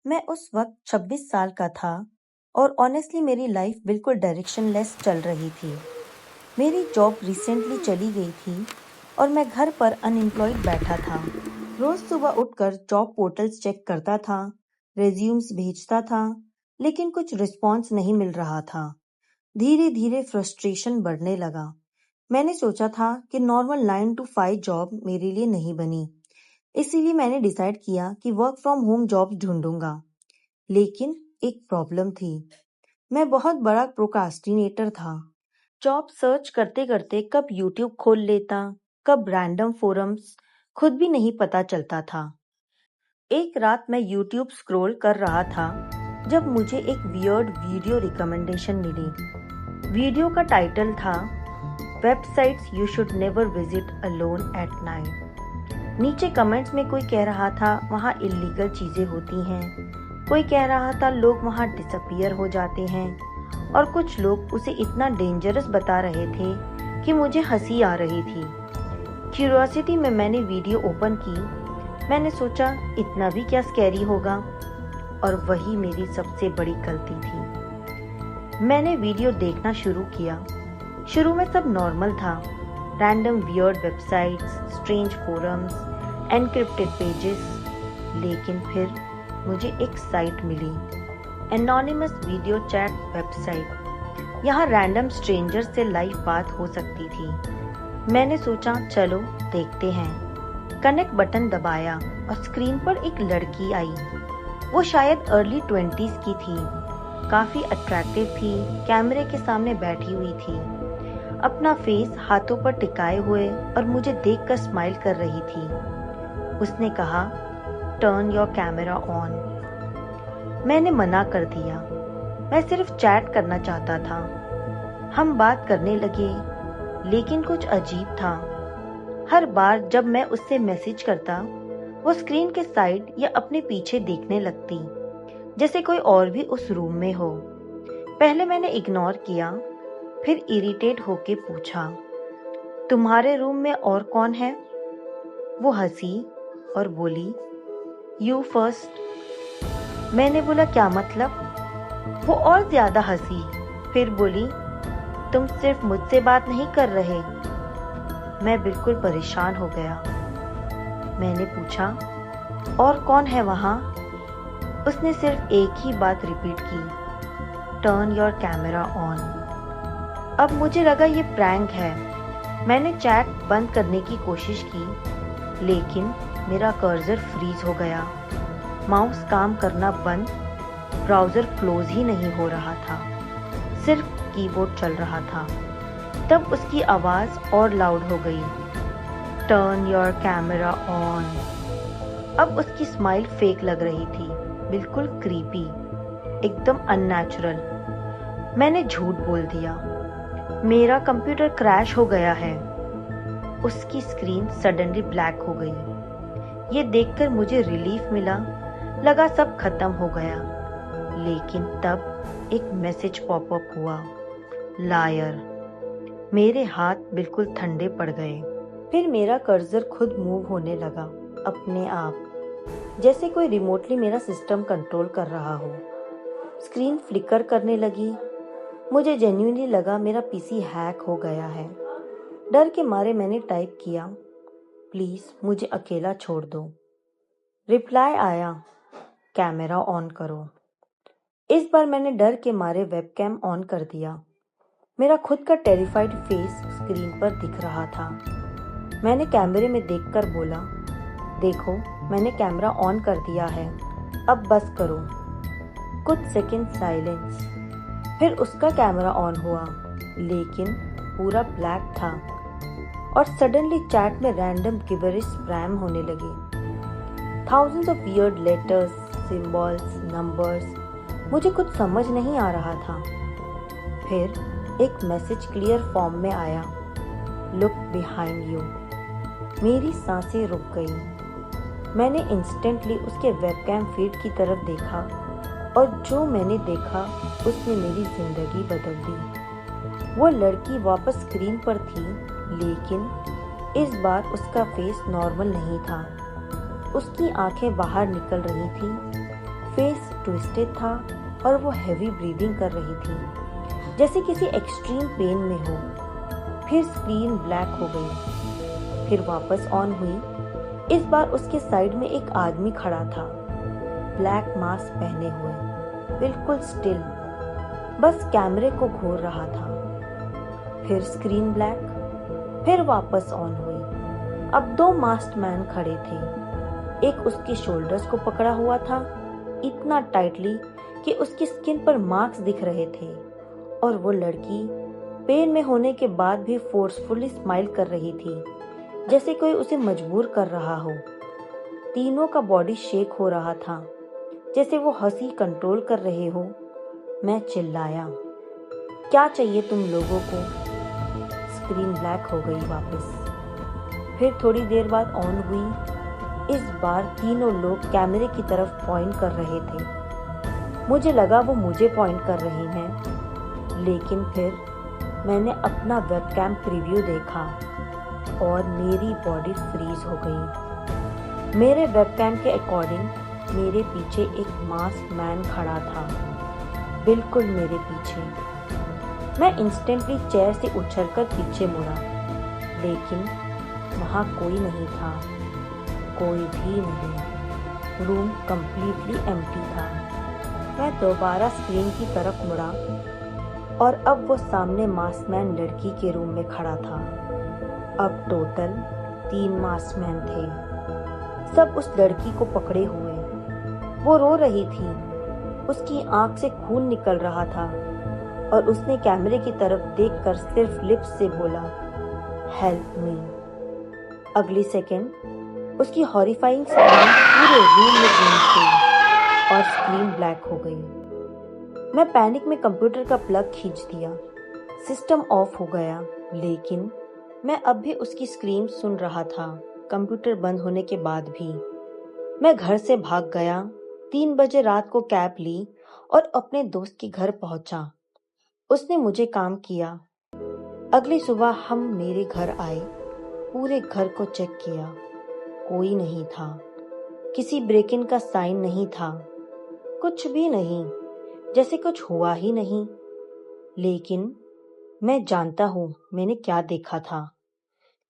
मैं उस वक्त 26 साल का था और ऑनेस्टली मेरी लाइफ बिल्कुल डायरेक्शनलेस चल रही थी। मेरी जॉब रिसेंटली चली गई थी और मैं घर पर अनएम्प्लॉयड बैठा था। रोज सुबह उठकर जॉब पोर्टल्स चेक करता था, रेज्यूम्स भेजता था, लेकिन कुछ रिस्पॉन्स नहीं मिल रहा था। धीरे धीरे फ्रस्ट्रेशन बढ़ने लगा। मैंने सोचा था कि नॉर्मल 9 to 5 जॉब मेरे लिए नहीं बनी। इसीलिए मैंने डिसाइड किया कि वर्क फ्रॉम होम जॉब ढूंढूंगा। लेकिन एक प्रॉब्लम थी। मैं बहुत बड़ा प्रोक्रास्टिनेटर था। जॉब सर्च करते करते कब यूट्यूब खोल लेता, कब रैंडम फोरम्स, खुद भी नहीं पता चलता था। एक रात मैं यूट्यूब स्क्रॉल कर रहा था जब मुझे एक वियर्ड वीडियो रिकमेंडेशन मिली। वीडियो का टाइटल था websites you should never visit alone at night. नीचे कमेंट्स में कोई कह रहा था वहाँ इल्लीगल चीजें होती हैं, कोई कह रहा था लोग वहाँ डिसअपियर हो जाते हैं, और कुछ लोग उसे इतना डेंजरस बता रहे थे कि मुझे हंसी आ रही थी। क्यूरियोसिटी में मैंने वीडियो ओपन की। मैंने सोचा इतना भी क्या स्कैरी होगा, और वही मेरी सबसे बड़ी गलती थी। मैंने वीडियो देखना शुरू किया। शुरू में सब नॉर्मल था, random weird websites, strange forums, encrypted pages. लेकिन फिर मुझे एक साइट मिली, एनोनिमस वीडियो चैट वेबसाइट। यहाँ रैंडम स्ट्रेंजर से लाइव बात हो सकती थी। मैंने सोचा चलो देखते हैं। कनेक्ट बटन दबाया और स्क्रीन पर एक लड़की आई। वो शायद अर्ली 20s की थी, काफी अट्रैक्टिव थी, कैमरे के सामने बैठी हुई थी, अपना फेस हाथों पर टिकाए हुए, और मुझे देखकर स्माइल कर रही थी। उसने कहा टर्न योर कैमरा ऑन। मैंने मना कर दिया, मैं सिर्फ चैट करना चाहता था। हम बात करने लगे, लेकिन कुछ अजीब था। हर बार जब मैं उससे मैसेज करता, वो स्क्रीन के साइड या अपने पीछे देखने लगती, जैसे कोई और भी उस रूम में हो। पहले मैंने इग्नोर किया, फिर इरिटेट होके पूछा तुम्हारे रूम में और कौन है? वो हंसी और बोली यू फर्स्ट। मैंने बोला क्या मतलब? वो और ज्यादा हंसी, फिर बोली तुम सिर्फ मुझसे बात नहीं कर रहे। मैं बिल्कुल परेशान हो गया। मैंने पूछा और कौन है वहां? उसने सिर्फ एक ही बात रिपीट की, टर्न योर कैमरा ऑन। अब मुझे लगा ये प्रैंक है। मैंने चैट बंद करने की कोशिश की, लेकिन मेरा कर्सर फ्रीज हो गया। माउस काम करना बंद, ब्राउजर क्लोज ही नहीं हो रहा था, सिर्फ कीबोर्ड चल रहा था। तब उसकी आवाज और लाउड हो गई, टर्न योर कैमरा ऑन। अब उसकी स्माइल फेक लग रही थी, बिल्कुल क्रीपी, एकदम अननेचुरल। मैंने झूठ बोल दिया, मेरा कंप्यूटर क्रैश हो गया है। उसकी स्क्रीन सडनली ब्लैक हो गई। ये देखकर मुझे रिलीफ मिला, लगा सब खत्म हो गया। लेकिन तब एक मैसेज पॉपअप हुआ, लायर। मेरे हाथ बिल्कुल ठंडे पड़ गए। फिर मेरा कर्सर खुद मूव होने लगा अपने आप, जैसे कोई रिमोटली मेरा सिस्टम कंट्रोल कर रहा हो। स्क्रीन फ्लिकर करने लगी। मुझे जेन्युइनली लगा मेरा पीसी हैक हो गया है। डर के मारे मैंने टाइप किया, प्लीज मुझे अकेला छोड़ दो। रिप्लाई आया, कैमरा ऑन करो। इस बार मैंने डर के मारे वेबकैम ऑन कर दिया। मेरा खुद का टेरिफाइड फेस स्क्रीन पर दिख रहा था। मैंने कैमरे में देखकर बोला, देखो मैंने कैमरा ऑन कर दिया है, अब बस करो। कुछ सेकंड साइलेंस, फिर उसका कैमरा ऑन हुआ, लेकिन पूरा ब्लैक था, और सडनली चैट में रैंडम गिबरिश स्पैम होने लगे। Thousands of weird letters, symbols, numbers. मुझे कुछ समझ नहीं आ रहा था। फिर एक मैसेज क्लियर फॉर्म में आया, लुक बिहाइंड यू। मेरी सांसें रुक गई। मैंने इंस्टेंटली उसके वेबकैम फीड की तरफ देखा, और जो मैंने देखा उसने मेरी जिंदगी बदल दी। वो लड़की वापस स्क्रीन पर थी, लेकिन इस बार उसका फेस नॉर्मल नहीं था। उसकी आंखें बाहर निकल रही थी, फेस ट्विस्टेड था और वो हैवी ब्रीदिंग कर रही थी, जैसे किसी एक्सट्रीम पेन में हो। फिर स्क्रीन ब्लैक हो गई, फिर वापस ऑन हुई। इस बार उसके साइड में एक आदमी खड़ा था, ब्लैक मास्क पहने हुए, बिल्कुल स्टिल, बस कैमरे को घूर रहा था। फिर स्क्रीन ब्लैक, फिर वापस ऑन हुई। अब 2 मास्क्ड मैन खड़े थे। एक उसके शोल्डर्स को पकड़ा हुआ था, इतना टाइटली कि उसकी स्किन पर मार्क्स दिख रहे थे, और वो लड़की पेन में होने के बाद भी फोर्सफुली स्माइल कर रही थी, जैसे कोई उसे मजबूर कर रहा हो। तीनों का बॉडी शेक हो रहा था, जैसे वो हंसी कंट्रोल कर रहे हो। मैं चिल्लाया, क्या चाहिए तुम लोगों को? स्क्रीन ब्लैक हो गई वापस। फिर थोड़ी देर बाद ऑन हुई। इस बार तीनों लोग कैमरे की तरफ पॉइंट कर रहे थे। मुझे लगा वो मुझे पॉइंट कर रहे हैं, लेकिन फिर मैंने अपना वेबकैम प्रीव्यू देखा और मेरी बॉडी फ्रीज हो गई। मेरे वेबकैम के अकॉर्डिंग मेरे पीछे एक मास्क मैन खड़ा था, बिल्कुल मेरे पीछे। मैं इंस्टेंटली चेयर से उछलकर पीछे मुड़ा, लेकिन वहाँ कोई नहीं था, कोई भी नहीं। रूम कंप्लीटली एम्प्टी था। मैं दोबारा स्क्रीन की तरफ मुड़ा और अब वो सामने मास्कमैन लड़की के रूम में खड़ा था। अब टोटल 3 मास्कमैन थे, सब उस लड़की को पकड़े हुए। वो रो रही थी, उसकी आंख से खून निकल रहा था, और उसने कैमरे की तरफ देखकर सिर्फ लिप्स से बोला, हेल्प मी। अगली सेकंड उसकी हॉरिफाइंग स्क्रीन पूरे रूम में गूंज गई और स्क्रीन ब्लैक हो गई। मैं पैनिक में कंप्यूटर का प्लग खींच दिया, सिस्टम ऑफ हो गया, लेकिन मैं अब भी उसकी स्क्रीन सुन रहा था, कंप्यूटर बंद होने के बाद भी। मैं घर से भाग गया, 3 बजे रात को कैब ली और अपने दोस्त के घर पहुंचा। उसने मुझे काम किया। अगली सुबह हम मेरे घर आए, पूरे घर को चेक किया, कोई नहीं था, किसी ब्रेक इन का साइन नहीं था, कुछ भी नहीं, जैसे कुछ हुआ ही नहीं। लेकिन मैं जानता हूँ मैंने क्या देखा था।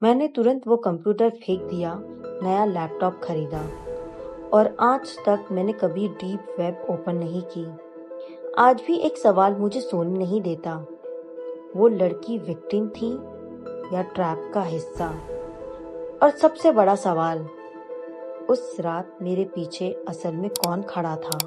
मैंने तुरंत वो कंप्यूटर फेंक दिया, नया लैपटॉप खरीदा, और आज तक मैंने कभी डीप वेब ओपन नहीं की। आज भी एक सवाल मुझे सोने नहीं देता, वो लड़की विक्टिम थी या ट्रैप का हिस्सा? और सबसे बड़ा सवाल, उस रात मेरे पीछे असल में कौन खड़ा था?